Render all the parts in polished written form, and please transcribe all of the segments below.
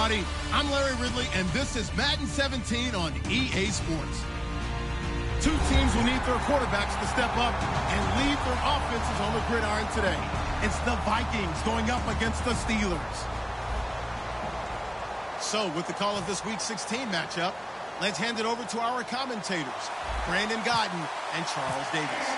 everybody. I'm Larry Ridley, and this is Madden 17 on EA Sports. Two teams will need their quarterbacks to step up and lead their offenses on the gridiron today. It's the Vikings going up against the Steelers. So, with the call of this Week 16 matchup, let's hand it over to our commentators, Brandon Godden and Charles Davis.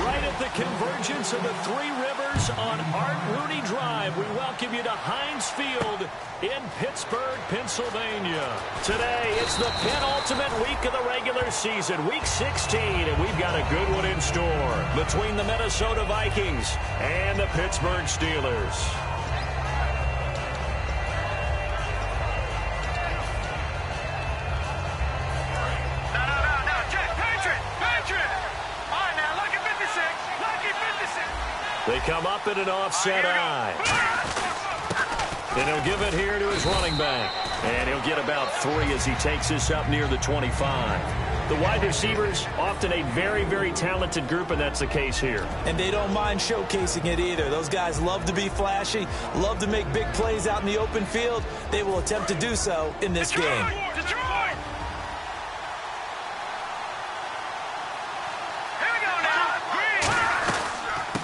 Right at the convergence of the Three Rivers on Art Rooney Drive, we welcome you to Heinz Field in Pittsburgh, Pennsylvania. Today, it's the penultimate week of the regular season, Week 16, and we've got a good one in store between the Minnesota Vikings and the Pittsburgh Steelers. They come up in an offset eye. And he'll give it here to his running back. And he'll get about 3 as he takes this up near the 25. The wide receivers, often a very, very talented group, and that's the case here. And they don't mind showcasing it either. Those guys love to be flashy, love to make big plays out in the open field. They will attempt to do so in this game.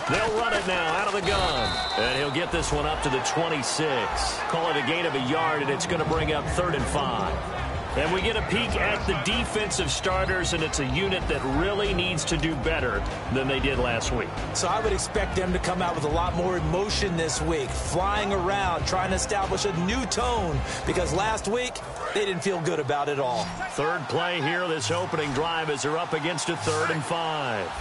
They'll run it now out of the gun. And he'll get this one up to the 26. Call it a gain of a yard, and it's going to bring up 3rd and 5. And we get a peek at the defensive starters, and it's a unit that really needs to do better than they did last week. So I would expect them to come out with a lot more emotion this week, flying around, trying to establish a new tone, because last week they didn't feel good about it all. Third play here, this opening drive, as they're up against a 3rd and 5.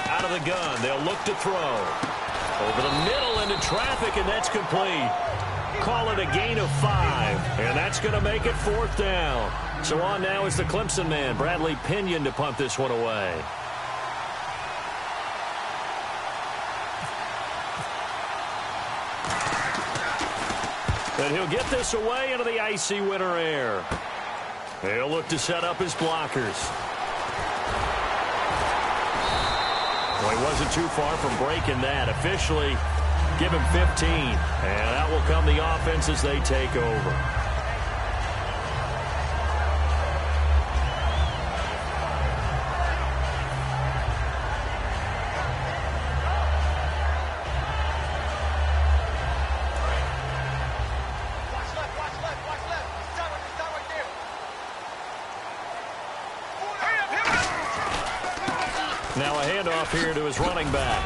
Out of the gun, they'll look to throw. Over the middle into traffic, and that's complete. Call it a gain of 5, and that's going to make it 4th down. So on now is the Clemson man, Bradley Pinion, to punt this one away. And he'll get this away into the icy winter air. He'll look to set up his blockers. Well, he wasn't too far from breaking that. Officially, give him 15. And out will come the offense as they take over. Now a handoff here to his running back.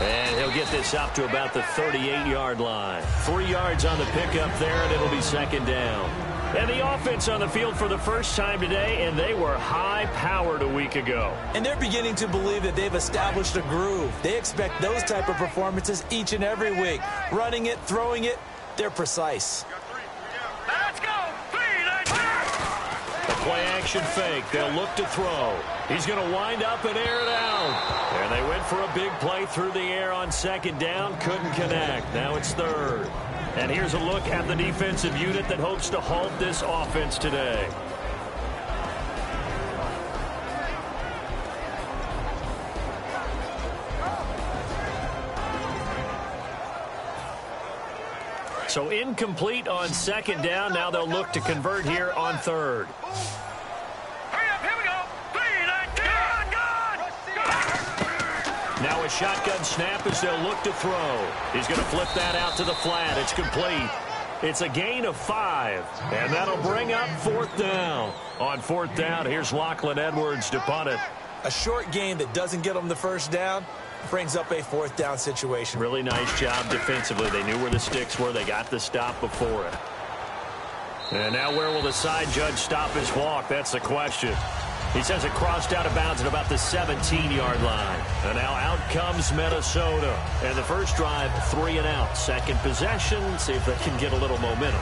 And he'll get this up to about the 38-yard line. 3 yards on the pickup there, and it'll be 2nd down. And the offense on the field for the first time today, and they were high-powered a week ago. And they're beginning to believe that they've established a groove. They expect those type of performances each and every week. Running it, throwing it, they're precise. Let's go! A play-action fake. They'll look to throw. He's going to wind up and air it out. And they went for a big play through the air on 2nd down. Couldn't connect. Now it's 3rd. And here's a look at the defensive unit that hopes to halt this offense today. So incomplete on 2nd down. Now they'll look to convert here on 3rd. Now a shotgun snap as they'll look to throw. He's going to flip that out to the flat. It's complete. It's a gain of 5, and that'll bring up 4th down. On 4th down, here's Lachlan Edwards to punt it. A short game that doesn't get them the 1st down brings up a 4th down situation. Really nice job defensively. They knew where the sticks were. They got the stop before it. And now where will the side judge stop his walk? That's the question. He says it crossed out of bounds at about the 17-yard line. And now out comes Minnesota. And the first drive, 3 and out. Second possession, see if they can get a little momentum.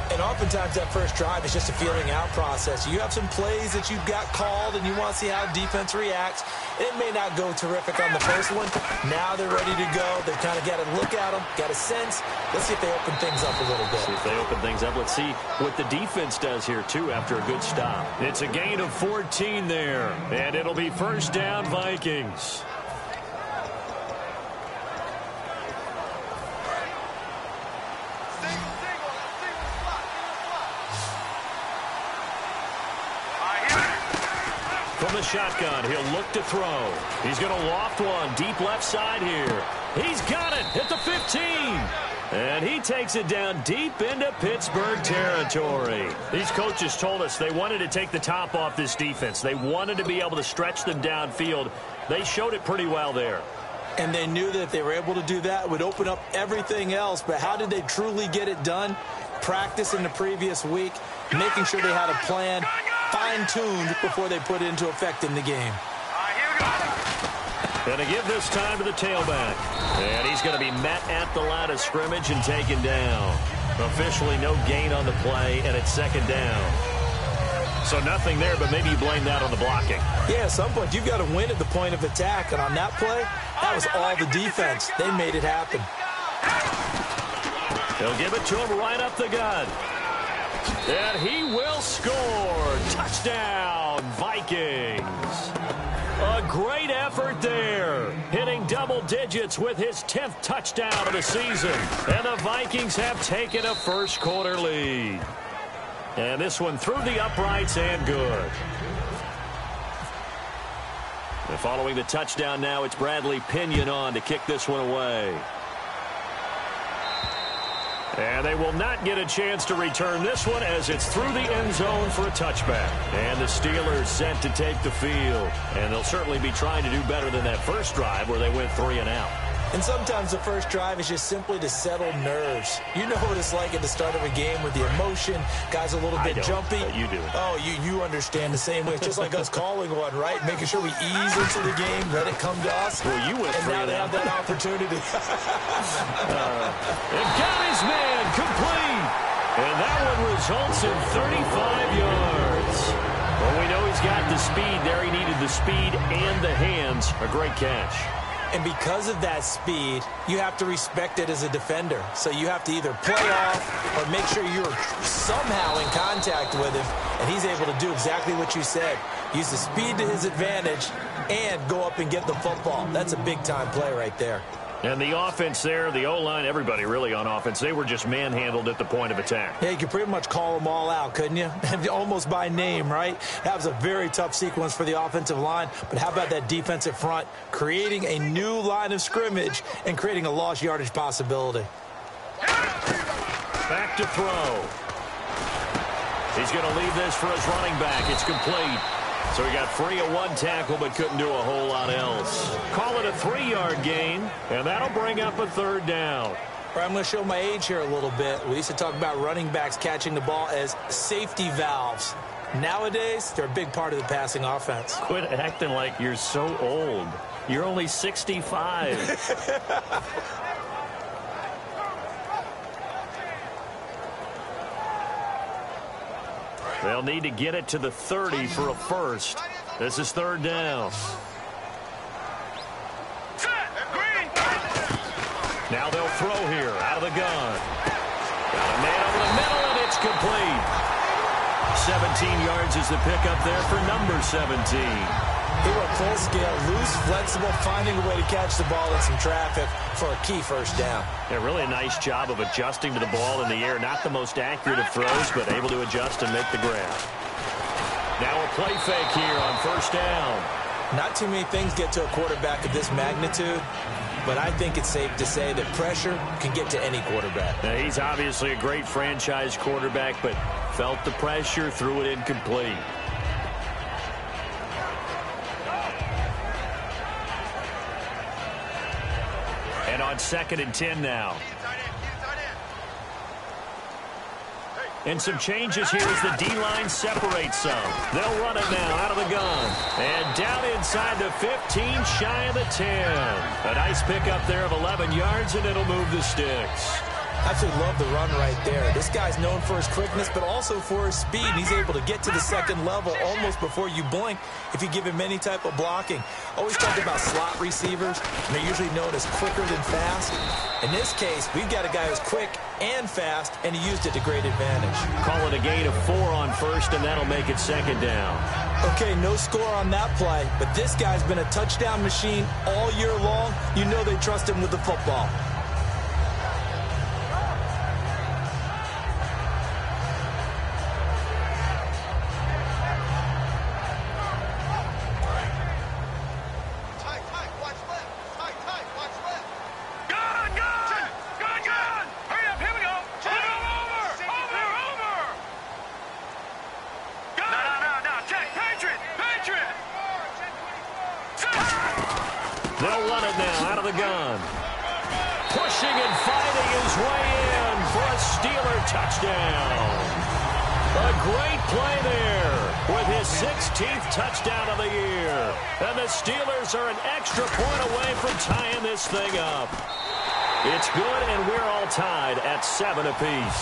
And oftentimes that first drive is just a feeling out process. You have some plays that you've got called and you want to see how defense reacts. It may not go terrific on the first one. Now they're ready to go. They've kind of got to look at them, got a sense. Let's see if they open things up a little bit. See if they open things up. Let's see what the defense does here, too, after a good stop. It's a gain of 14 there, and it'll be first down Vikings. from the shotgun. He'll look to throw. He's going to loft one deep left side here. He's got it at the 15. And he takes it down deep into Pittsburgh territory. These coaches told us they wanted to take the top off this defense. They wanted to be able to stretch them downfield. They showed it pretty well there. And they knew that if they were able to do that, it would open up everything else. But how did they truly get it done? Practice in the previous week, making sure they had a plan, fine-tuned before they put it into effect in the game. Going to give this time to the tailback. And he's going to be met at the line of scrimmage and taken down. Officially no gain on the play, and it's second down. So nothing there, but maybe you blame that on the blocking. Yeah, at some point, you've got to win at the point of attack. And on that play, that was all the defense. They made it happen. They'll give it to him right up the gut. And he will score. Touchdown, Vikings. A great effort there. Hitting double digits with his 10th touchdown of the season. And the Vikings have taken a first-quarter lead. And this one through the uprights and good. And following the touchdown now, it's Bradley Pinion on to kick this one away. And they will not get a chance to return this one as it's through the end zone for a touchback. And the Steelers set to take the field. And they'll certainly be trying to do better than that first drive where they went 3 and out. And sometimes the first drive is just simply to settle nerves. You know what it's like at the start of a game with the emotion. Guys a little bit jumpy. But you do. Oh, you understand the same way. It's just like us calling one, right? Making sure we ease into the game, let it come to us. Well, you went and now they have that opportunity. And got his man complete. And that one results in 35 yards. Well, we know he's got the speed there. He needed the speed and the hands. A great catch. And because of that speed, you have to respect it as a defender. So you have to either play off or make sure you're somehow in contact with him. And he's able to do exactly what you said. Use the speed to his advantage and go up and get the football. That's a big-time play right there. And the offense there, the O-line, everybody really on offense, they were just manhandled at the point of attack. Yeah, you could pretty much call them all out, couldn't you? Almost by name, right? That was a very tough sequence for the offensive line. But how about that defensive front creating a new line of scrimmage and creating a lost yardage possibility? Back to throw. He's going to leave this for his running back. It's complete. So he got free of one tackle but couldn't do a whole lot else. Call it a 3-yard gain, and that'll bring up a third down. All right, I'm going to show my age here a little bit. We used to talk about running backs catching the ball as safety valves. Nowadays, they're a big part of the passing offense. Quit acting like you're so old. You're only 65. They'll need to get it to the 30 for a first. This is third down. Now they'll throw here out of the gun. Got a man over the middle, and it's complete. 17 yards is the pickup there for number 17. They were full scale, loose, flexible, finding a way to catch the ball in some traffic for a key first down. Yeah, really a nice job of adjusting to the ball in the air. Not the most accurate of throws, but able to adjust and make the grab. Now a play fake here on first down. Not too many things get to a quarterback of this magnitude, but I think it's safe to say that pressure can get to any quarterback. Now, he's obviously a great franchise quarterback, but felt the pressure, threw it incomplete. And on 2nd and 10 now. And some changes here as the D-line separates some. They'll run it now out of the gun. And down inside the 15, shy of the 10. A nice pickup there of 11 yards, and it'll move the sticks. Absolutely love the run right there. This guy's known for his quickness, but also for his speed. He's able to get to the second level almost before you blink if you give him any type of blocking. Always talk about slot receivers, and they're usually known as quicker than fast. In this case, we've got a guy who's quick and fast, and he used it to great advantage. Call it a gain of 4 on first, and that'll make it second down. Okay, no score on that play, but this guy's been a touchdown machine all year long. You know they trust him with the football. They'll run it now out of the gun. Pushing and fighting his way in for a Steeler touchdown. A great play there with his 16th touchdown of the year. And the Steelers are an extra point away from tying this thing up. It's good, and we're all tied at 7 apiece.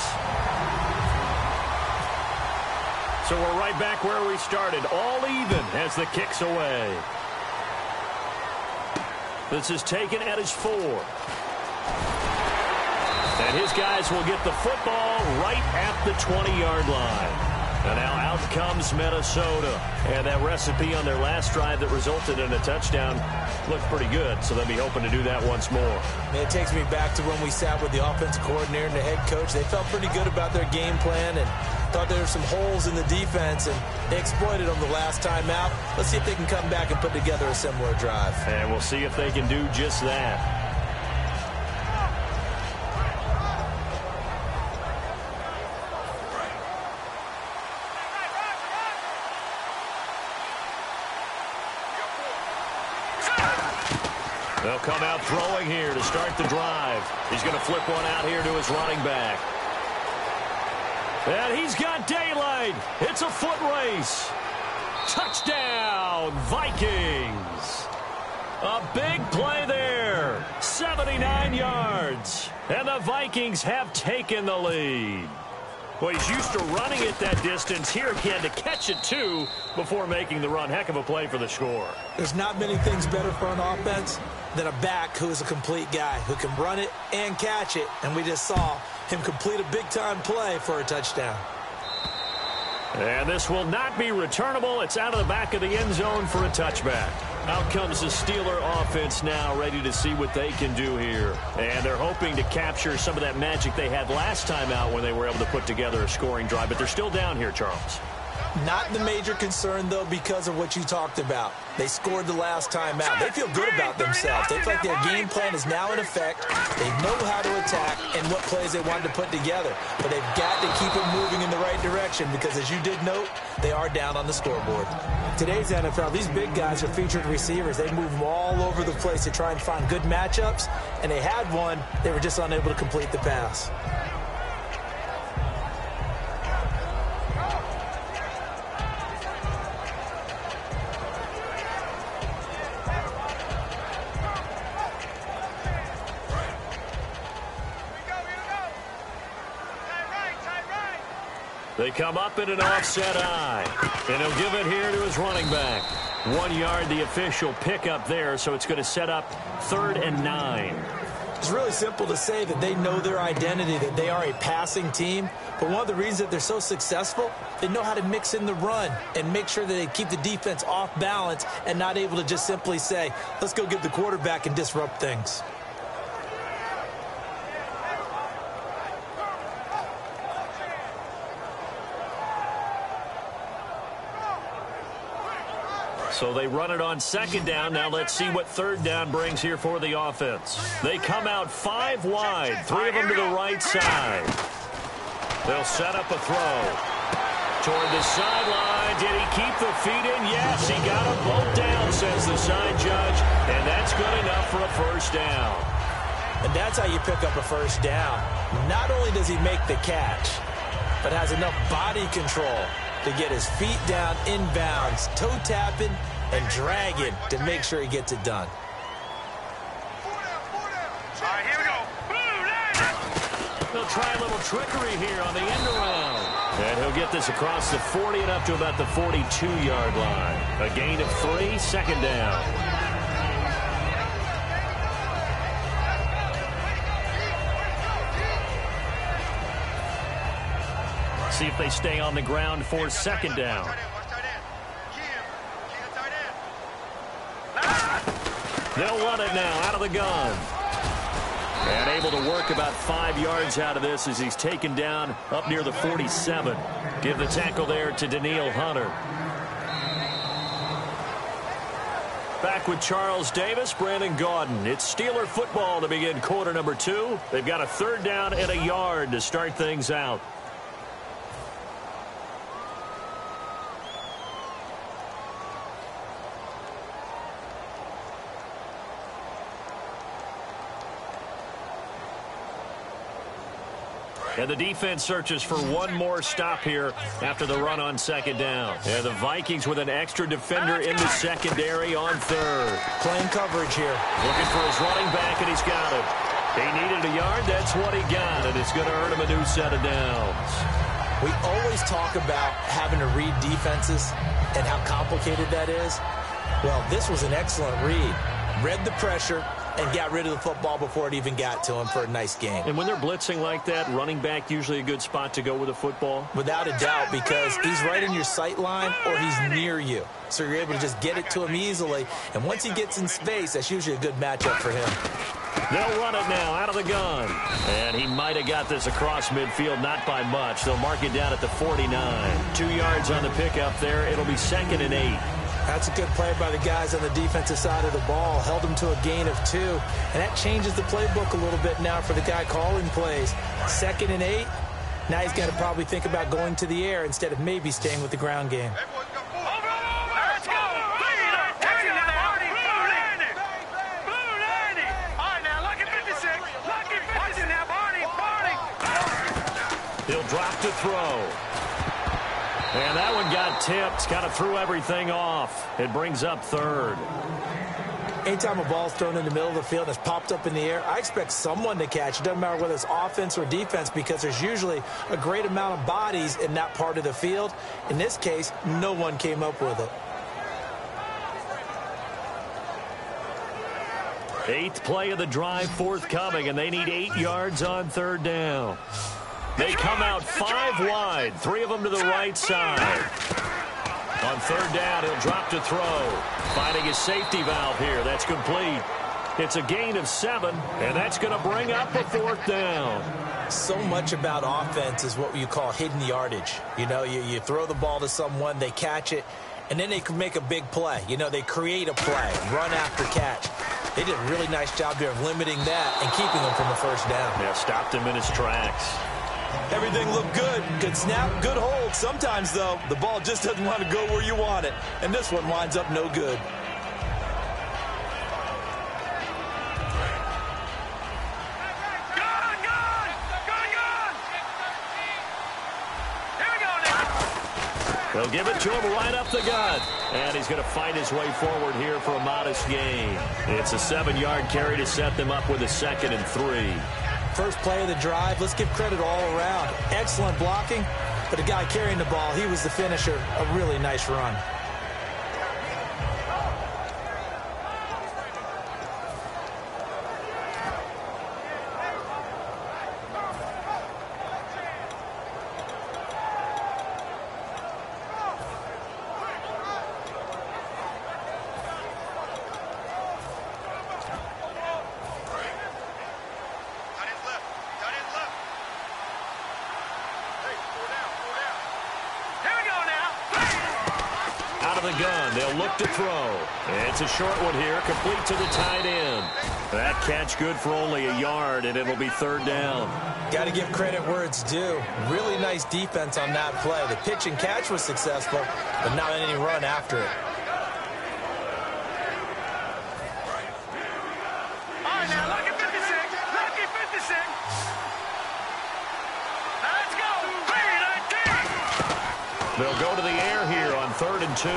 So we're right back where we started, all even as the kick's away. This is taken at his 4. And his guys will get the football right at the 20-yard line. And now out comes Minnesota. And that recipe on their last drive that resulted in a touchdown looked pretty good, so they'll be hoping to do that once more. It takes me back to when we sat with the offensive coordinator and the head coach. They felt pretty good about their game plan and thought there were some holes in the defense, and they exploited them the last time out. Let's see if they can come back and put together a similar drive. And we'll see if they can do just that. They'll come out throwing here to start the drive. He's going to flip one out here to his running back. And he's got daylight. It's a foot race. Touchdown, Vikings. A big play there. 79 yards. And the Vikings have taken the lead. Well, he's used to running it that distance. Here again to catch it, too, before making the run. Heck of a play for the score. There's not many things better for an offense than a back who is a complete guy who can run it and catch it. And we just saw him complete a big-time play for a touchdown. And this will not be returnable. It's out of the back of the end zone for a touchback. Out comes the Steeler offense now, ready to see what they can do here. And they're hoping to capture some of that magic they had last time out when they were able to put together a scoring drive. But they're still down here, Charles. Not the major concern, though, because of what you talked about. They scored the last time out. They feel good about themselves. They feel like their game plan is now in effect. They know how to attack and what plays they want to put together. But they've got to keep it moving in the right direction because, as you did note, they are down on the scoreboard. Today's NFL, these big guys are featured receivers. They move them all over the place to try and find good matchups. And they had one. They were just unable to complete the pass. They come up in an offset eye. And he'll give it here to his running back. 1 yard, the official pickup there, so it's going to set up 3rd and 9. It's really simple to say that they know their identity, that they are a passing team. But one of the reasons that they're so successful, they know how to mix in the run and make sure that they keep the defense off balance and not able to just simply say, let's go get the quarterback and disrupt things. So they run it on 2nd down. Now let's see what 3rd down brings here for the offense. They come out 5 wide, 3 of them to the right side. They'll set up a throw. Toward the sideline. Did he keep the feet in? Yes, he got them both down, says the side judge. And that's good enough for a 1st down. And that's how you pick up a 1st down. Not only does he make the catch, but has enough body control to get his feet down inbounds, toe tapping and dragging to make sure he gets it done. All right, here we go. They'll try a little trickery here on the end around. And he'll get this across the 40 and up to about the 42-yard line. A gain of 3, 2nd down. See if they stay on the ground for 2nd down. They'll run it now out of the gun. And able to work about 5 yards out of this as he's taken down up near the 47. Give the tackle there to Daniil Hunter. Back with Charles Davis, Brandon Gaudin. It's Steeler football to begin quarter number 2. They've got a 3rd down and a yard to start things out. And the defense searches for one more stop here after the run on second down. And the Vikings with an extra defender in the secondary on third. Playing coverage here. Looking for his running back, and he's got it. He needed a yard. That's what he got, and it's going to earn him a new set of downs. We always talk about having to read defenses and how complicated that is. Well, this was an excellent read. Read the pressure and got rid of the football before it even got to him for a nice game. And when they're blitzing like that, running back usually a good spot to go with the football? Without a doubt, because he's right in your sight line or he's near you. So you're able to just get it to him easily. And once he gets in space, that's usually a good matchup for him. They'll run it now out of the gun. And he might have got this across midfield, not by much. They'll mark it down at the 49. 2 yards on the pickup there. It'll be 2nd and 8. That's a good play by the guys on the defensive side of the ball. Held them to a gain of 2. And that changes the playbook a little bit now for the guy calling plays. 2nd and 8. Now he's got to probably think about going to the air instead of maybe staying with the ground game. Let's go. He'll drop to throw. And that one got tipped. Kind of threw everything off. It brings up 3rd. Anytime a ball's thrown in the middle of the field and it's popped up in the air, I expect someone to catch. It doesn't matter whether it's offense or defense because there's usually a great amount of bodies in that part of the field. In this case, no one came up with it. 8th play of the drive forthcoming, and they need 8 yards on 3rd down. They come out 5 wide, 3 of them to the right side. On 3rd down, he'll drop to throw. Finding his safety valve here. That's complete. It's a gain of 7, and that's going to bring up a 4th down. So much about offense is what you call hidden yardage. You know, you throw the ball to someone, they catch it, and then they can make a big play. You know, they create a play, run after catch. They did a really nice job there of limiting that and keeping him from the 1st down. Yeah, stopped him in his tracks. Everything looked good. Good snap, good hold. Sometimes, though, the ball just doesn't want to go where you want it. And this one winds up no good. They'll give it to him right up the gut. And he's going to fight his way forward here for a modest gain. It's a 7-yard carry to set them up with a 2nd and 3. First play of the drive, let's give credit all around. Excellent blocking, but the guy carrying the ball, he was the finisher. A really nice run. They'll look to throw. It's a short one here, complete to the tight end. That catch good for only a yard, and it'll be 3rd down. Got to give credit where it's due. Really nice defense on that play. The pitch and catch was successful, but not any run after it. All right, now, lucky 56. Lucky 56. Let's go. 3-19. They'll go to the air here on 3rd and 2.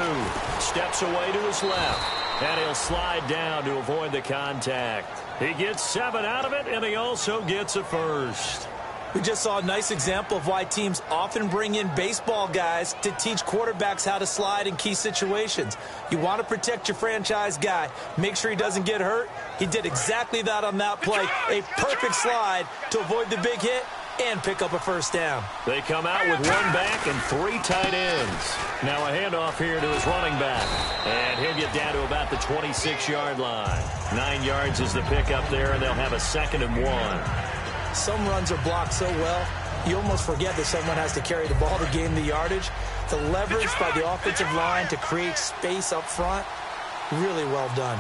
Steps away to his left, and he'll slide down to avoid the contact. He gets 7 out of it, and he also gets a 1st. We just saw a nice example of why teams often bring in baseball guys to teach quarterbacks how to slide in key situations. You want to protect your franchise guy. Make sure he doesn't get hurt. He did exactly that on that play. A perfect slide to avoid the big hit and pick up a 1st down. They come out with 1 back and 3 tight ends. Now a handoff here to his running back. And he'll get down to about the 26-yard line. 9 yards is the pickup there, and they'll have a 2nd and 1. Some runs are blocked so well, you almost forget that someone has to carry the ball to gain the yardage. The leverage by the offensive line to create space up front, really well done.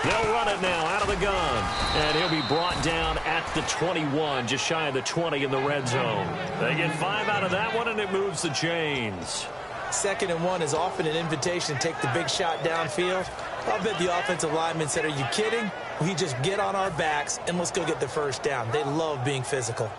They'll run it now out of the gun. And he'll be brought down at the 21, just shy of the 20 in the red zone. They get 5 out of that one, and it moves the chains. 2nd and 1 is often an invitation to take the big shot downfield. I'll bet the offensive lineman said, are you kidding? We just get on our backs and let's go get the first down. They love being physical.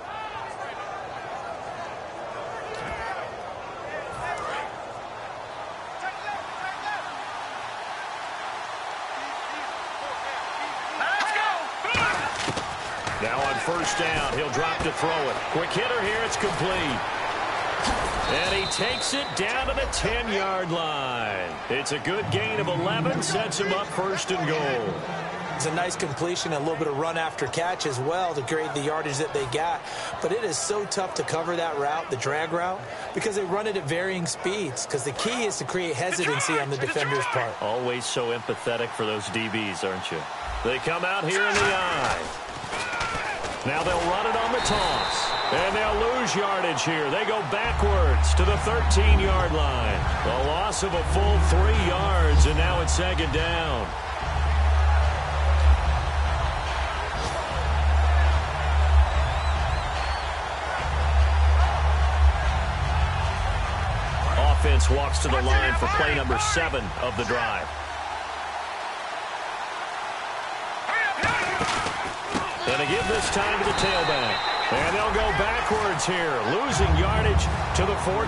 Now on 1st down, he'll drop to throw it. Quick hitter here, it's complete. And he takes it down to the 10-yard line. It's a good gain of 11, sets him up 1st and goal. It's a nice completion, a little bit of run after catch as well to create the yardage that they got. But it is so tough to cover that route, the drag route, because they run it at varying speeds. Because the key is to create hesitancy on the defender's part. Always so empathetic for those DBs, aren't you? They come out here in the eye. Now they'll run it on the toss. And they'll lose yardage here. They go backwards to the 13-yard line. A loss of a full 3 yards, and now it's 2nd down. Offense walks to the line for play number 7 of the drive. And they give this time to the tailback. And they'll go backwards here, losing yardage to the 14.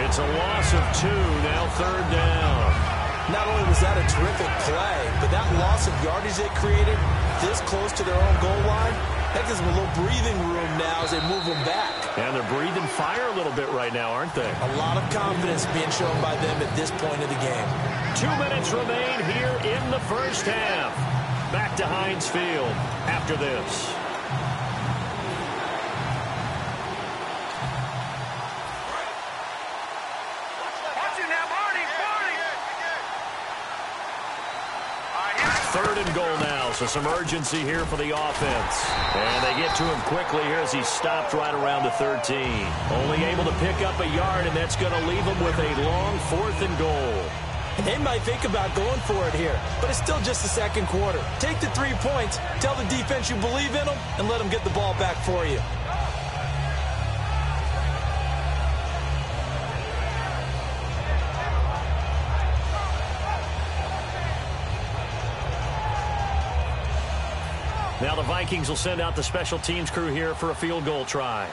It's a loss of 2, now 3rd down. Not only was that a terrific play, but that loss of yardage they created this close to their own goal line, that gives them a little breathing room now as they move them back. And they're breathing fire a little bit right now, aren't they? A lot of confidence being shown by them at this point of the game. 2 minutes remain here in the 1st half. Back to Heinz Field after this. Third and goal now, so some urgency here for the offense. And they get to him quickly here as he stopped right around the 13. Only able to pick up a yard, and that's going to leave him with a long 4th and goal. They might think about going for it here, but it's still just the 2nd quarter. Take the 3 points, tell the defense you believe in them, and let them get the ball back for you. Now the Vikings will send out the special teams crew here for a field goal try.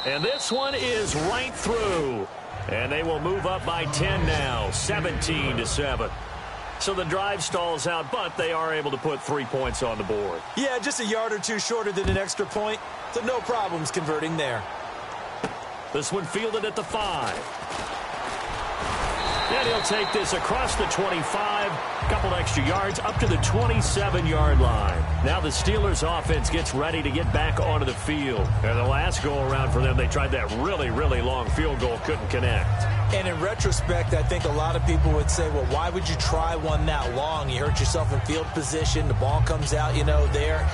And this one is right through. And they will move up by 10 now, 17-7. So the drive stalls out, but they are able to put 3 points on the board. Yeah, just a yard or 2 shorter than an extra point, so no problems converting there. This one fielded at the 5. And he'll take this across the 25, a couple extra yards, up to the 27-yard line. Now the Steelers' offense gets ready to get back onto the field. And the last go-around for them, they tried that really, really long field goal, couldn't connect. And in retrospect, I think a lot of people would say, well, why would you try one that long? You hurt yourself in field position. The ball comes out, there.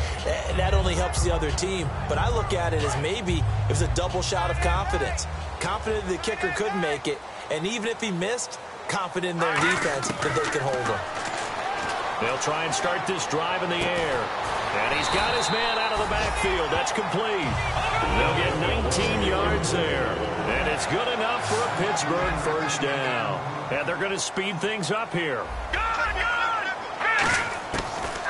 That only helps the other team. But I look at it as maybe it was a double shot of confidence. Confident the kicker could make it. And even if he missed, confident in their defense that they can hold him. They'll try and start this drive in the air. And he's got his man out of the backfield. That's complete. They'll get 19 yards there. And it's good enough for a Pittsburgh 1st down. And they're going to speed things up here.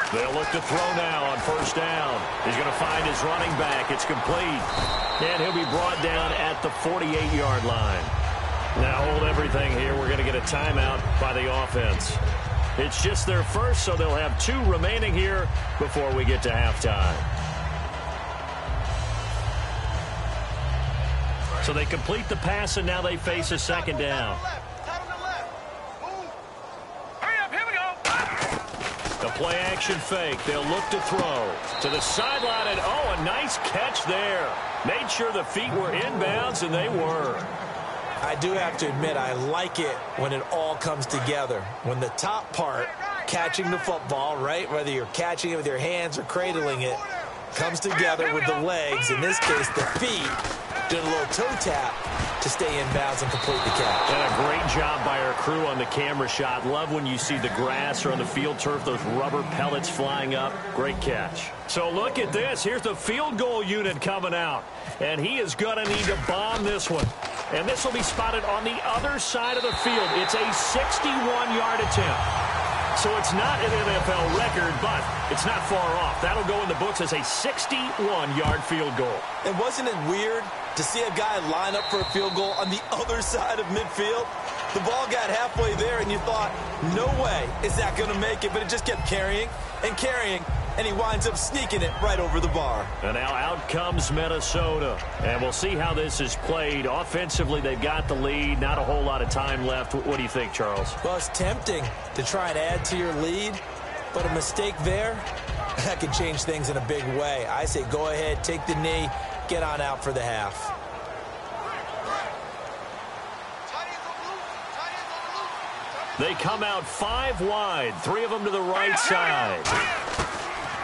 They'll look to throw now on 1st down. He's going to find his running back. It's complete. And he'll be brought down at the 48-yard line. Now hold everything here. We're going to get a timeout by the offense. It's just their first, so they'll have 2 remaining here before we get to halftime. So they complete the pass, and now they face a 2nd down. The play-action fake. They'll look to throw to the sideline, and a nice catch there. Made sure the feet were inbounds, and they were. I do have to admit, I like it when it all comes together. When the top part, catching the football, right, whether you're catching it with your hands or cradling it, comes together with the legs, in this case the feet, doing a little toe tap. to stay in bounds and complete the catch. And a great job by our crew on the camera shot. Love when you see the grass or on the field turf, those rubber pellets flying up. Great catch. So look at this. Here's the field goal unit coming out. And he is going to need to bomb this one. And this will be spotted on the other side of the field. It's a 61-yard attempt. So it's not an NFL record, but it's not far off. That'll go in the books as a 61-yard field goal. And wasn't it weird to see a guy line up for a field goal on the other side of midfield? The ball got halfway there, and you thought, no way is that going to make it. But it just kept carrying and carrying, and he winds up sneaking it right over the bar. And now out comes Minnesota. And we'll see how this is played. Offensively, they've got the lead. Not a whole lot of time left. What do you think, Charles? Well, it's tempting to try and add to your lead, but a mistake there, that could change things in a big way. I say go ahead, take the knee, get on out for the half. They come out 5 wide, 3 of them to the right side.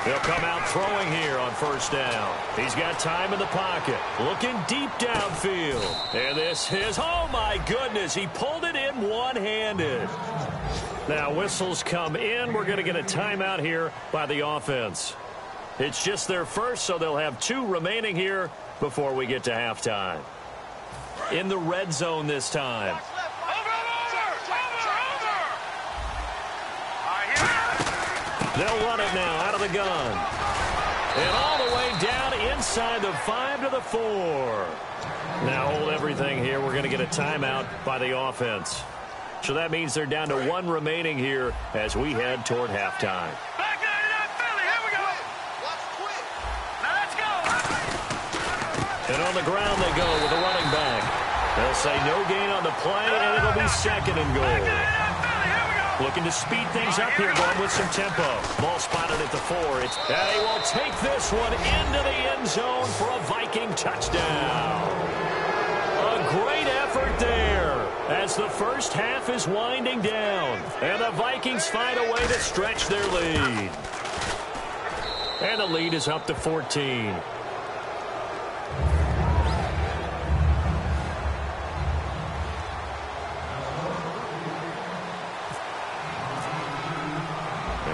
They'll come out throwing here on first down. He's got time in the pocket, looking deep downfield. And this is, oh my goodness, he pulled it in one-handed. Now whistles come in. We're going to get a timeout here by the offense. It's just their first, so they'll have 2 remaining here before we get to halftime. In the red zone this time. They'll run it now out of the gun. And all the way down inside the 5 to the 4. Now hold everything here. We're going to get a timeout by the offense. So that means they're down to 1 remaining here as we head toward halftime. Back up, Philly. Here we go. Now let's go. And on the ground they go with a running back. They'll say no gain on the play, and it'll be 2nd and goal. Looking to speed things up here, going with some tempo. Ball spotted at the 4. And he will take this one into the end zone for a Viking touchdown. A great effort there as the first half is winding down. And the Vikings find a way to stretch their lead. And the lead is up to 14.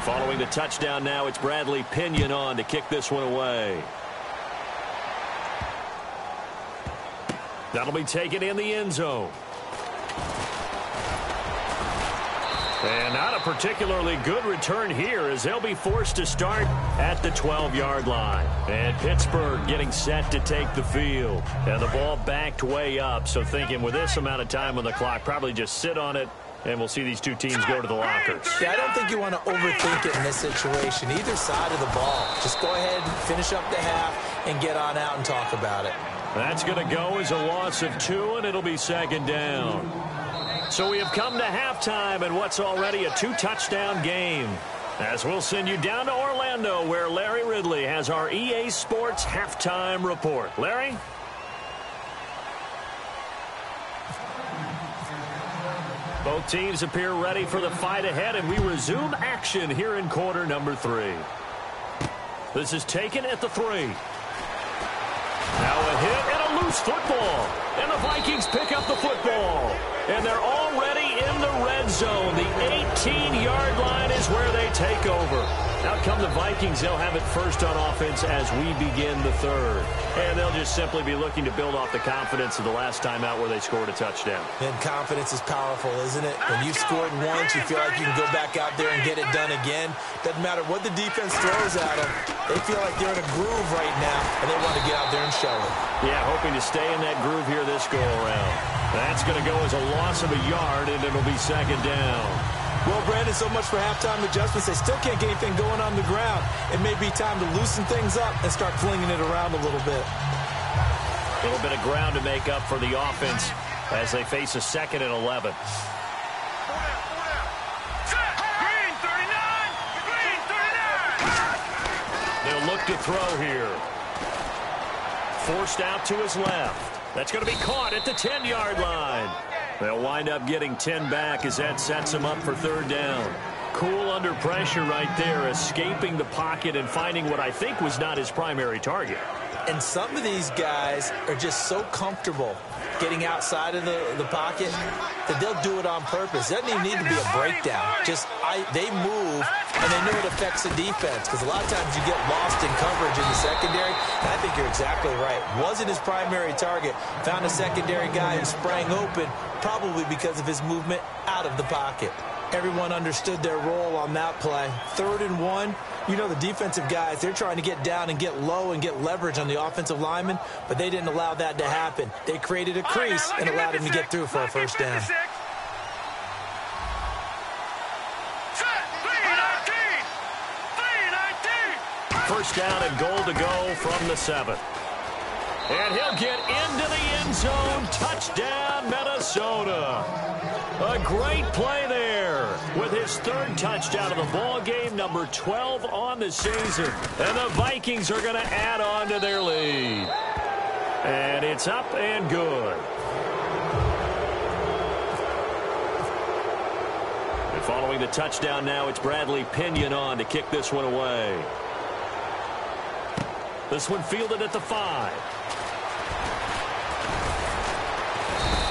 Following the touchdown now, it's Bradley Pinion on to kick this one away. That'll be taken in the end zone. And not a particularly good return here as they'll be forced to start at the 12-yard line. And Pittsburgh getting set to take the field. And the ball backed way up, so thinking with this amount of time on the clock, probably just sit on it. And we'll see these 2 teams go to the lockers. Yeah, I don't think you want to overthink it in this situation. Either side of the ball. Just go ahead and finish up the half and get on out and talk about it. That's going to go as a loss of 2, and it'll be 2nd down. So we have come to halftime and what's already a 2-touchdown game. As we'll send you down to Orlando, where Larry Ridley has our EA Sports halftime report. Larry? Both teams appear ready for the fight ahead, and we resume action here in quarter number 3. This is taken at the 3. Now a hit and a loose football. And the Vikings pick up the football. And they're already in the red zone. The 18-yard line is where they take over. Out come the Vikings. They'll have it first on offense as we begin the 3rd. And they'll just simply be looking to build off the confidence of the last time out where they scored a touchdown. And confidence is powerful, isn't it? When you've scored once, you feel like you can go back out there and get it done again. Doesn't matter what the defense throws at them. They feel like they're in a groove right now, and they want to get out there and show it. Yeah, hoping to stay in that groove here this go-around. That's going to go as a loss of a yard, and it'll be 2nd down. Well, Brandon, so much for halftime adjustments. They still can't get anything going on the ground. It may be time to loosen things up and start flinging it around a little bit. A little bit of ground to make up for the offense as they face a 2nd and 11. Green 39! Green 39! They'll look to throw here. Forced out to his left. That's going to be caught at the 10-yard line. They'll wind up getting 10 back as that sets them up for 3rd down. Cool under pressure right there, escaping the pocket and finding what I think was not his primary target. And some of these guys are just so comfortable getting outside of the pocket, that they'll do it on purpose. It doesn't even need to be a breakdown. Just they move, and they know it affects the defense, because a lot of times you get lost in coverage in the secondary, and I think you're exactly right. Wasn't his primary target. Found a secondary guy who sprang open, probably because of his movement out of the pocket. Everyone understood their role on that play. 3rd and 1. You know, the defensive guys, they're trying to get down and get low and get leverage on the offensive lineman, but they didn't allow that to happen. They created a crease and allowed him to get through for a first down. First down and goal to go from the 7. And he'll get into the end zone. Touchdown, Minnesota. A great play there with his 3rd touchdown of the ball game, number 12 on the season. And the Vikings are going to add on to their lead. And it's up and good. And following the touchdown now, it's Bradley Pinion on to kick this one away. This one fielded at the 5.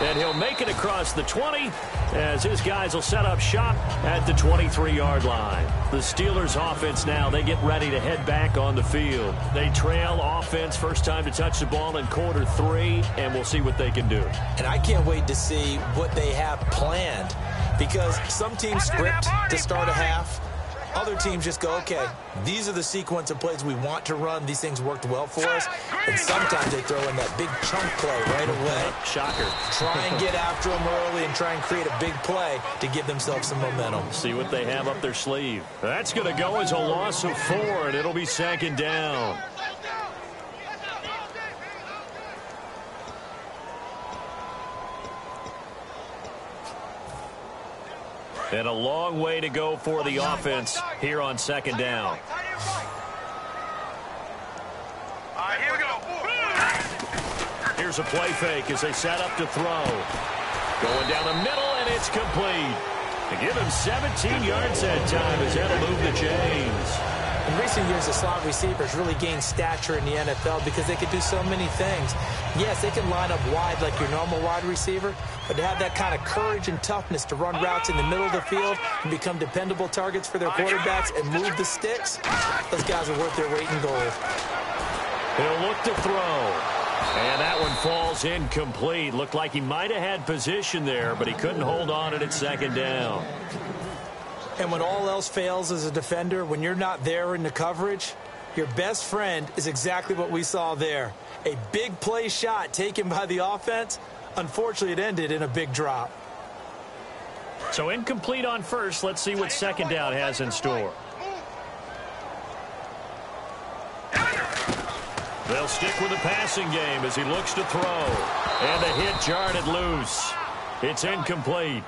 And he'll make it across the 20 as his guys will set up shop at the 23-yard line. The Steelers offense now, they get ready to head back on the field. They trail offense, first time to touch the ball in quarter 3, and we'll see what they can do. And I can't wait to see what they have planned, because some teams script to start a half. Other teams just go, okay, these are the sequence of plays we want to run. These things worked well for us. And sometimes they throw in that big chunk play right away. Shocker. Try and get after them early and try and create a big play to give themselves some momentum. See what they have up their sleeve. That's going to go as a loss of 4, and it'll be 2nd down. And a long way to go for the offense here on 2nd down. Here we go. Here's a play fake as they set up to throw. Going down the middle, and it's complete. To give him 17 yards that time as that'll move the chains. In recent years, the slot receivers really gained stature in the NFL because they could do so many things. Yes, they can line up wide like your normal wide receiver, but to have that kind of courage and toughness to run routes in the middle of the field and become dependable targets for their quarterbacks and move the sticks, those guys are worth their weight in gold. He'll look to throw. And that one falls incomplete. Looked like he might have had position there, but he couldn't hold on at 2nd down. And when all else fails as a defender, when you're not there in the coverage, your best friend is exactly what we saw there. A big play shot taken by the offense. Unfortunately, it ended in a big drop. So incomplete on first. Let's see what 2nd down has in store. They'll stick with the passing game as he looks to throw. And the hit jarred it loose. It's incomplete.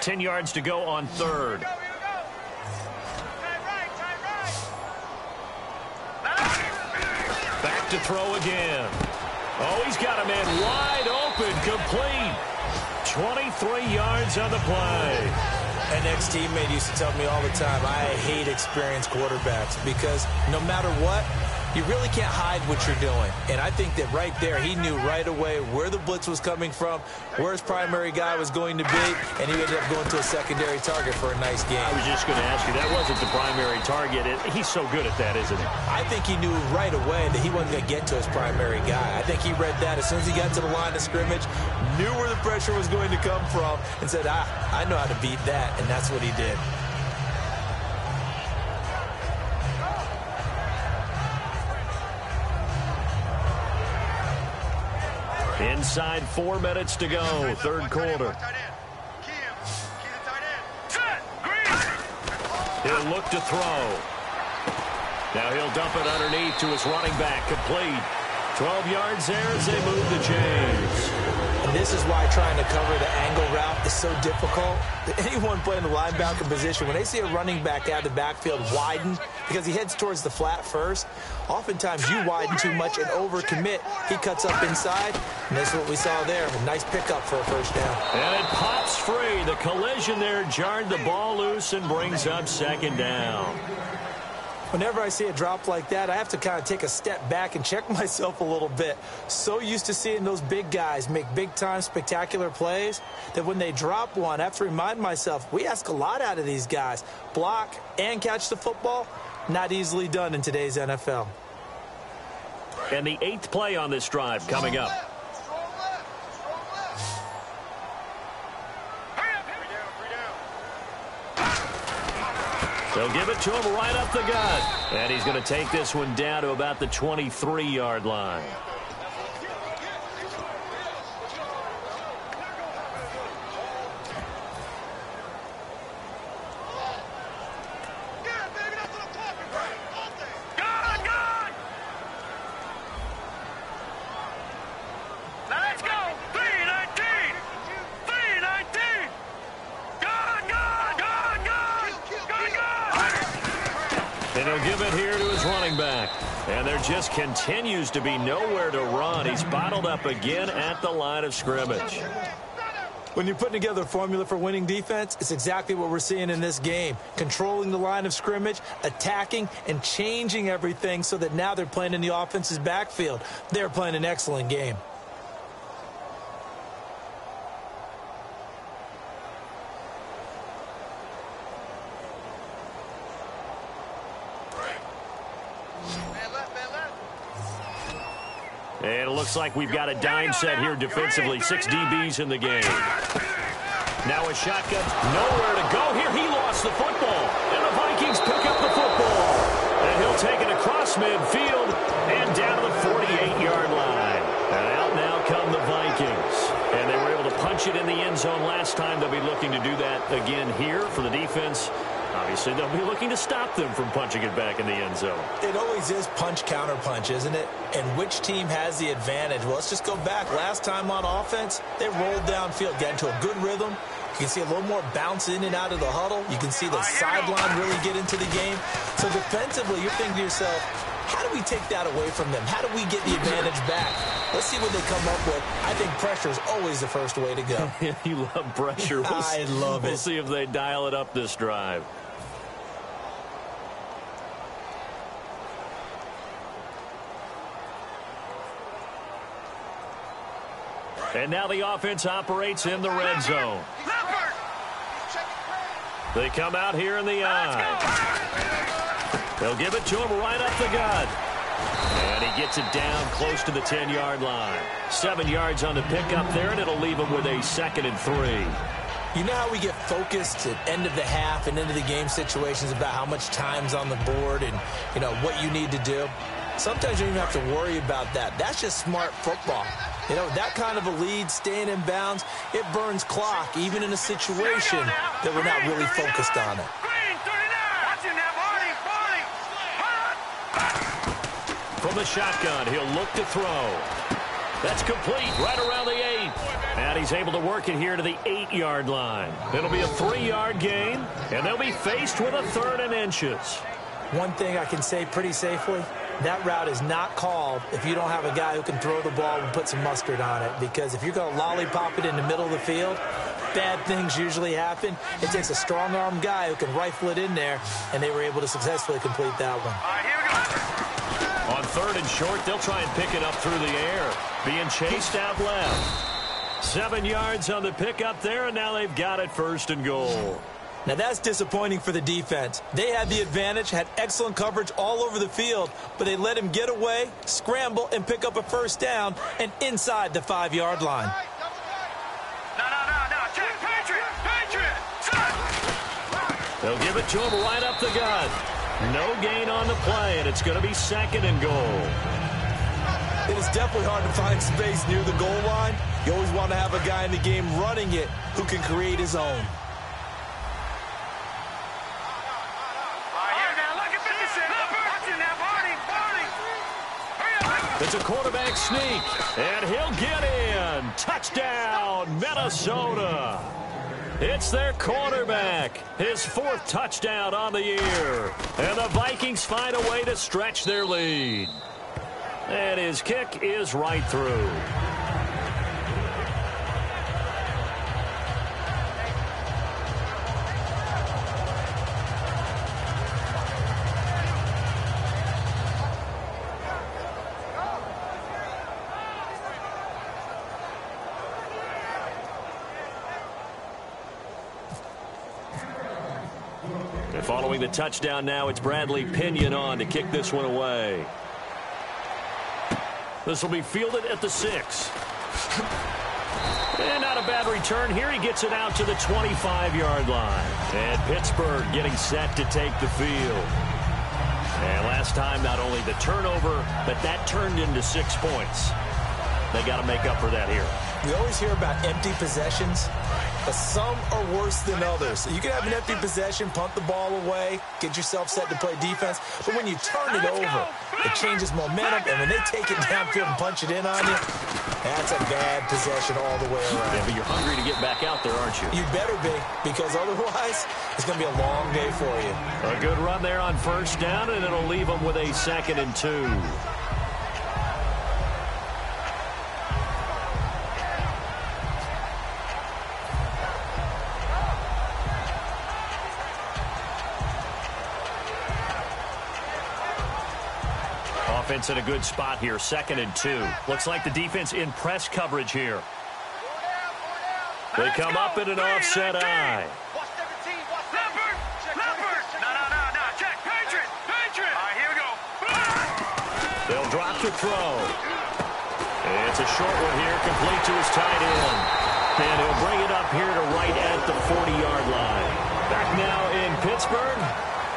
Ten yards to go on 3rd. Back to throw again. Oh, he's got a man wide open, complete. 23 yards on the play. An ex-teammate used to tell me all the time, I hate experienced quarterbacks because no matter what, you really can't hide what you're doing. And I think that right there, he knew right away where the blitz was coming from, where his primary guy was going to be, and he ended up going to a secondary target for a nice game. I was just going to ask you, that wasn't the primary target. He's so good at that, isn't he? I think he knew right away that he wasn't going to get to his primary guy. I think he read that as soon as he got to the line of scrimmage, knew where the pressure was going to come from, and said, I know how to beat that, and that's what he did. Inside 4 minutes to go, 3rd quarter. He'll look to throw. Now he'll dump it underneath to his running back, complete. 12 yards there as they move the chains. And This is why trying to cover the angle route is so difficult. Anyone playing the linebacker position, when they see a running back out of the backfield widen because he heads towards the flat first, oftentimes you widen too much and overcommit. He cuts up inside, and that's what we saw there. A nice pickup for a first down. And it pops free. The collision there jarred the ball loose and brings up second down. Whenever I see a drop like that, I have to kind of take a step back and check myself a little bit. So used to seeing those big guys make big-time spectacular plays that when they drop one, I have to remind myself, we ask a lot out of these guys. Block and catch the football, not easily done in today's NFL. And the 8th play on this drive coming up. They'll give it to him right up the gut. And he's going to take this one down to about the 23-yard line. And he'll give it here to his running back. And there just continues to be nowhere to run. He's bottled up again at the line of scrimmage. When you're putting together a formula for winning defense, it's exactly what we're seeing in this game. Controlling the line of scrimmage, attacking, and changing everything so that now they're playing in the offense's backfield. They're playing an excellent game. And it looks like we've got a dime set here defensively. 6 DBs in the game. Now a shotgun. Nowhere to go here. He lost the football. And the Vikings pick up the football. And he'll take it across midfield and down to the 48-yard line. And out now come the Vikings. And they were able to punch it in the end zone last time. They'll be looking to do that again here for the defense. Obviously, they'll be looking to stop them from punching it back in the end zone. It always is punch, counter punch, isn't it? And which team has the advantage? Well, let's just go back. Last time on offense, they rolled downfield, got into a good rhythm. You can see a little more bounce in and out of the huddle. You can see the sideline really get into the game. So defensively, you're thinking to yourself, how do we take that away from them? How do we get the advantage back? Let's see what they come up with. I think pressure is always the first way to go. You love pressure. I love it. We'll see if they dial it up this drive. And now the offense operates in the red zone. They come out here in the eye. They'll give it to him right up the gut. And he gets it down close to the 10-yard line. 7 yards on the pickup there, and it'll leave him with a 2nd and 3. You know how we get focused at end of the half and into the game situations about how much time's on the board and, you know, what you need to do? Sometimes you don't even have to worry about that. That's just smart football. You know, that kind of a lead, staying in bounds, it burns clock, even in a situation that we're not really focused on it. From the shotgun, he'll look to throw. That's complete right around the 8. And he's able to work it here to the 8-yard line. It'll be a 3-yard gain, and they'll be faced with a 3rd and inches. One thing I can say pretty safely, that route is not called if you don't have a guy who can throw the ball and put some mustard on it. Because if you're going to lollipop it in the middle of the field, bad things usually happen. It takes a strong-arm guy who can rifle it in there, and they were able to successfully complete that one. On 3rd and short, they'll try and pick it up through the air. Being chased out left. 7 yards on the pickup there, and now they've got it 1st and goal. Now that's disappointing for the defense. They had the advantage, had excellent coverage all over the field, but they let him get away, scramble, and pick up a 1st down and inside the 5-yard line. No, check, Patriot. They'll give it to him right up the gut. No gain on the play, and it's going to be 2nd and goal. It is definitely hard to find space near the goal line. You always want to have a guy in the game running it who can create his own. It's a quarterback sneak, and he'll get in. Touchdown, Minnesota. It's their quarterback, his 4th touchdown on the year. And the Vikings find a way to stretch their lead. And his kick is right through. And following the touchdown now, it's Bradley Pinion on to kick this one away. This will be fielded at the 6. And not a bad return here. He gets it out to the 25-yard line. And Pittsburgh getting set to take the field. And last time, not only the turnover, but that turned into 6 points. They got to make up for that here. We always hear about empty possessions, but some are worse than others. You can have an empty possession, punt the ball away, get yourself set to play defense, but when you turn it over, it changes momentum, and when they take it downfield and punch it in on you, that's a bad possession all the way around. Yeah, but you're hungry to get back out there, aren't you? You better be, because otherwise, it's going to be a long day for you. A good run there on 1st down, and it'll leave them with a 2nd and 2. Offense in a good spot here, 2nd and 2. Looks like the defense in press coverage here. They come up in an offset eye. They'll drop to throw. It's a short one here, complete to his tight end. And he'll bring it up here to right at the 40-yard line. Back now in Pittsburgh.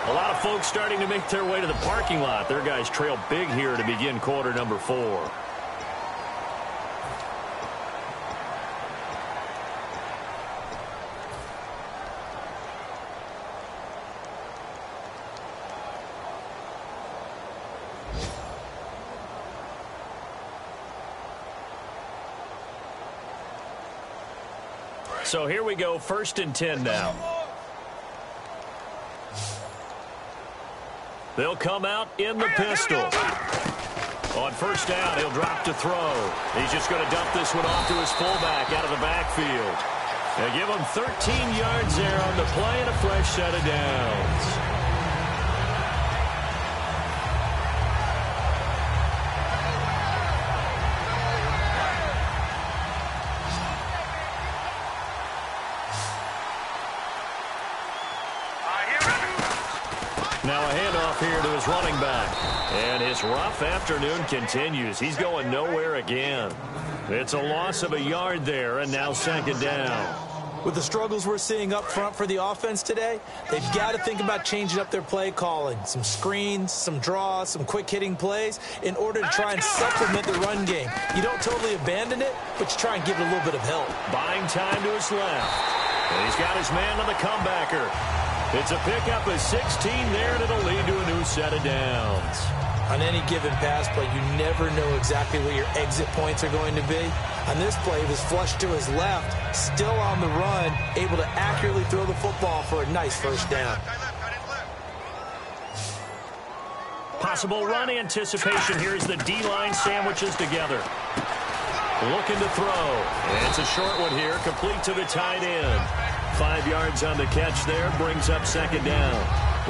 A lot of folks starting to make their way to the parking lot. Their guys trail big here to begin quarter number 4. So here we go, 1st and 10 now. They'll come out in the pistol. On 1st down, he'll drop to throw. He's just going to dump this one off to his fullback out of the backfield. They give him 13 yards there on the play and a fresh set of downs. Now a handoff here to his running back. And his rough afternoon continues. He's going nowhere again. It's a loss of a yard there, and now 2nd down. With the struggles we're seeing up front for the offense today, they've got to think about changing up their play calling. Some screens, some draws, some quick-hitting plays in order to try and supplement the run game. You don't totally abandon it, but you try and give it a little bit of help. Buying time to his left. And he's got his man on the comebacker. It's a pickup of 16 there, and it'll lead to a new set of downs. On any given pass play, you never know exactly where your exit points are going to be. On this play, he was flushed to his left, still on the run, able to accurately throw the football for a nice 1st down. Possible run anticipation here as the D-line sandwiches together. Looking to throw. And it's a short one here, complete to the tight end. 5 yards on the catch there, brings up 2nd down.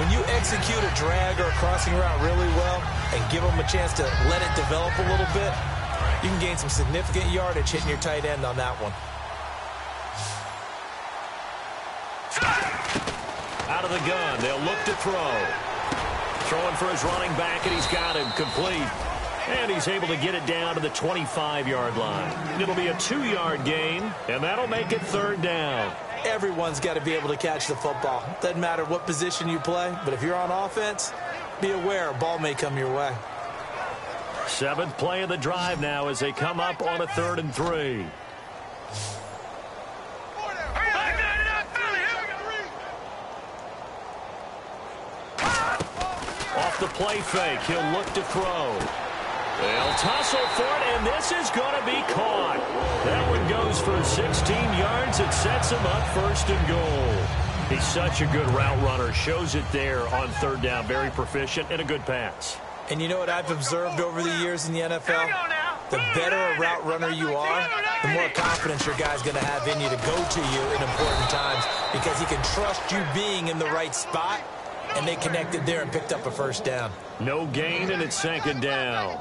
When you execute a drag or a crossing route really well and give them a chance to let it develop a little bit, you can gain some significant yardage hitting your tight end on that one. Out of the gun, they'll look to throw. Throwing for his running back, and he's got him complete. And he's able to get it down to the 25-yard line. It'll be a 2-yard gain, and that'll make it 3rd down. Everyone's got to be able to catch the football. Doesn't matter what position you play, but if you're on offense, be aware a ball may come your way. 7th play of the drive now as they come up on a 3rd and 3. Off the play fake, he'll look to throw. They'll tussle for it, and this is going to be caught. That one goes for 16 yards. It sets him up first and goal. He's such a good route runner. Shows it there on third down. Very proficient and a good pass. And you know what I've observed over the years in the NFL? The better a route runner you are, the more confidence your guy's going to have in you to go to you in important times because he can trust you being in the right spot, and they connected there and picked up a first down. No gain, and it's second down.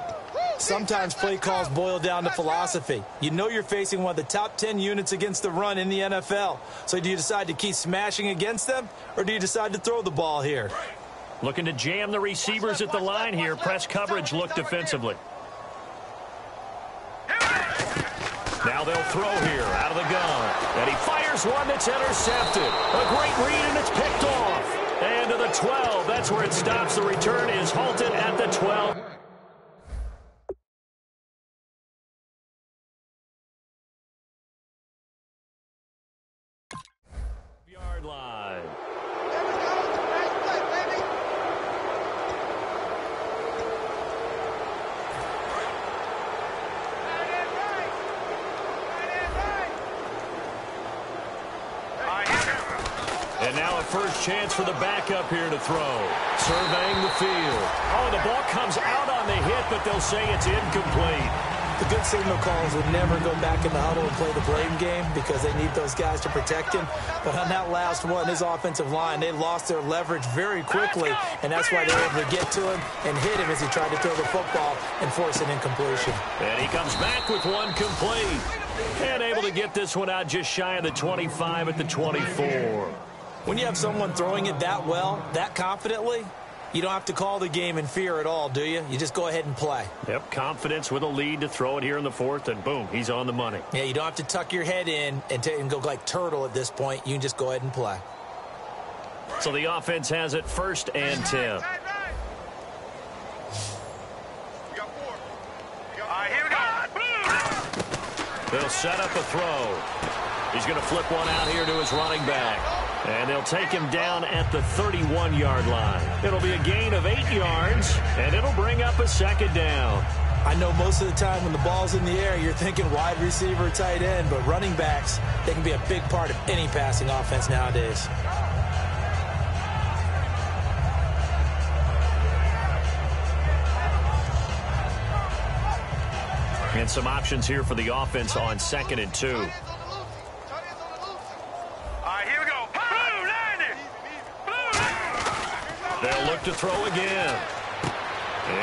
Sometimes play calls boil down to philosophy. You know you're facing one of the top 10 units against the run in the NFL. So do you decide to keep smashing against them, or do you decide to throw the ball here? Looking to jam the receivers at the line here. Press coverage look defensively. Now they'll throw here out of the gun. And he fires one that's intercepted. A great read, and it's picked off. And to the 12. That's where it stops. The return is halted at the 12. Yard line. And now a first chance for the backup here to throw. Surveying the field. Oh, the ball comes out on the hit, but they'll say it's incomplete. The good signal calls would never go back in the huddle and play the blame game because they need those guys to protect him. But on that last one, his offensive line, they lost their leverage very quickly, and that's why they were able to get to him and hit him as he tried to throw the football and force an incompletion. And he comes back with one complete. And able to get this one out just shy of the 25 at the 24. When you have someone throwing it that well, that confidently, you don't have to call the game in fear at all, do you? You just go ahead and play. Yep, confidence with a lead to throw it here in the fourth, and boom, he's on the money. Yeah, you don't have to tuck your head in and go like turtle at this point. You can just go ahead and play. So the offense has it first and 10. All right, here we go. They'll set up a throw. He's going to flip one out here to his running back. And they'll take him down at the 31-yard line. It'll be a gain of 8 yards, and it'll bring up a second down. I know most of the time when the ball's in the air, you're thinking wide receiver, tight end, but running backs, they can be a big part of any passing offense nowadays. And some options here for the offense on 2nd and 2. They'll look to throw again.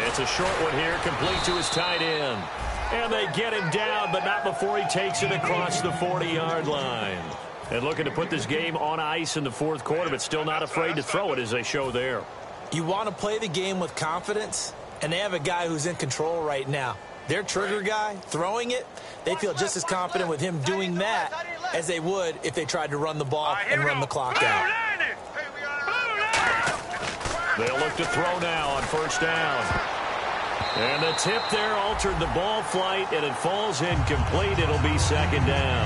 It's a short one here, complete to his tight end. And they get him down, but not before he takes it across the 40-yard line. And looking to put this game on ice in the fourth quarter, but still not afraid to throw it as they show there. You want to play the game with confidence, and they have a guy who's in control right now. Their trigger guy, throwing it, they feel just as confident with him doing that as they would if they tried to run the ball and run the clock out. They'll look to throw now on first down. And the tip there altered the ball flight, and it falls incomplete. It'll be second down.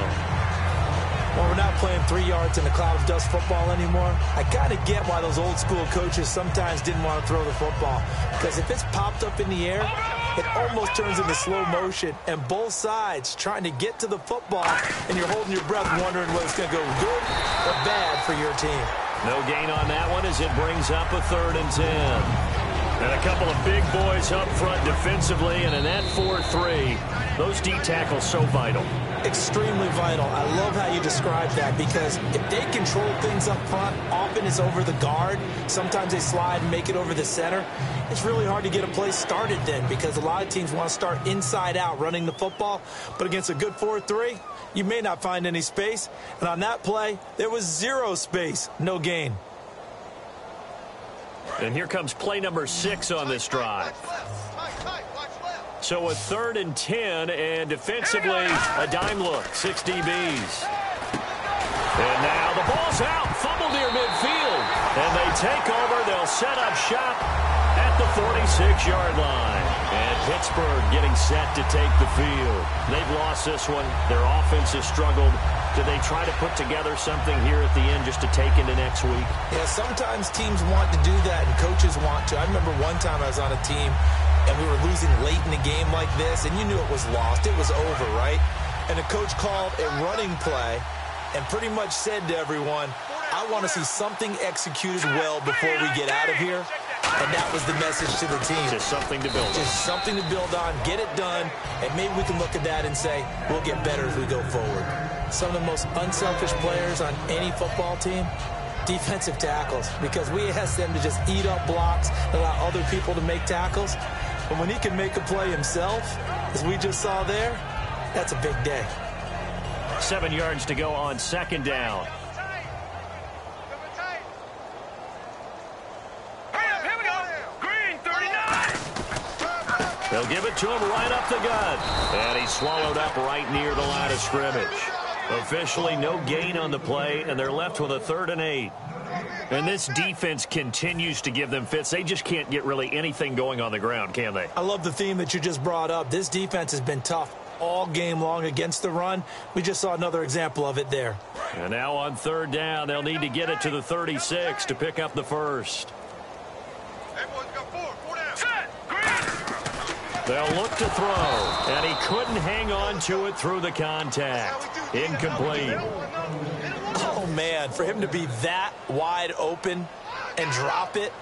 Well, we're not playing 3 yards in a cloud of dust football anymore. I kind of get why those old school coaches sometimes didn't want to throw the football. Because if it's popped up in the air, it almost turns into slow motion. And both sides trying to get to the football, and you're holding your breath wondering whether it's going to go good or bad for your team. No gain on that one as it brings up a 3rd and 10. And a couple of big boys up front defensively, and in that 4-3, those D tackles so vital. Extremely vital. I love how you describe that because if they control things up front, often it's over the guard. Sometimes they slide and make it over the center. It's really hard to get a play started then because a lot of teams want to start inside out running the football. But against a good 4-3, you may not find any space. And on that play, there was 0 space, no gain. And here comes play number 6 on this drive. So a 3rd and 10, and defensively, a dime look, 6 DBs. And now the ball's out, fumbled near midfield. And they take over, they'll set up shop at the 46-yard line. And Pittsburgh getting set to take the field. They've lost this one. Their offense has struggled. Do they try to put together something here at the end just to take into next week? Yeah, sometimes teams want to do that and coaches want to. I remember one time I was on a team and we were losing late in a game like this, and you knew it was lost. It was over, right? And the coach called a running play and pretty much said to everyone, I want to see something executed well before we get out of here. And that was the message to the team. Just something to build on. Just something to build on, get it done, and maybe we can look at that and say, we'll get better as we go forward. Some of the most unselfish players on any football team, defensive tackles, because we ask them to just eat up blocks, allow other people to make tackles. But when he can make a play himself, as we just saw there, that's a big day. 7 yards to go on second down. They'll give it to him right up the gut. And he's swallowed up right near the line of scrimmage. Officially no gain on the play, and they're left with a 3rd and 8. And this defense continues to give them fits. They just can't get really anything going on the ground, can they? I love the theme that you just brought up. This defense has been tough all game long against the run. We just saw another example of it there. And now on 3rd down, they'll need to get it to the 36 to pick up the first. They'll look to throw, and he couldn't hang on to it through the contact. Incomplete. Oh, man, for him to be that wide open and drop it.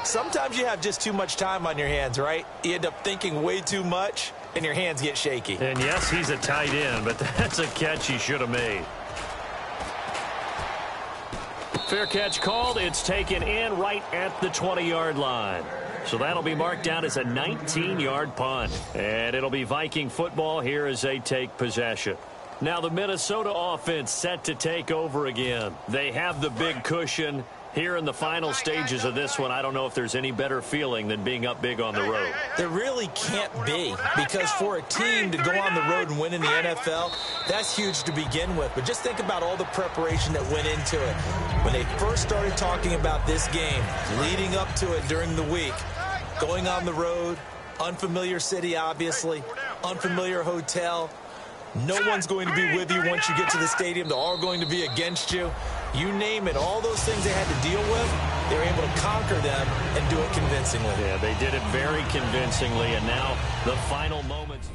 Sometimes you have just too much time on your hands, right? You end up thinking way too much, and your hands get shaky. And, yes, he's a tight end, but that's a catch he should have made. Fair catch called. It's taken in right at the 20-yard line. So that'll be marked down as a 19-yard punt. And it'll be Viking football here as they take possession. Now the Minnesota offense set to take over again. They have the big cushion. Here in the final stages of this one, I don't know if there's any better feeling than being up big on the road. There really can't be, because for a team to go on the road and win in the NFL, that's huge to begin with. But just think about all the preparation that went into it. When they first started talking about this game, leading up to it during the week, going on the road, unfamiliar city, obviously, unfamiliar hotel. No one's going to be with you once you get to the stadium. They're all going to be against you. You name it, all those things they had to deal with, they were able to conquer them and do it convincingly. Yeah, they did it very convincingly, and now the final moments.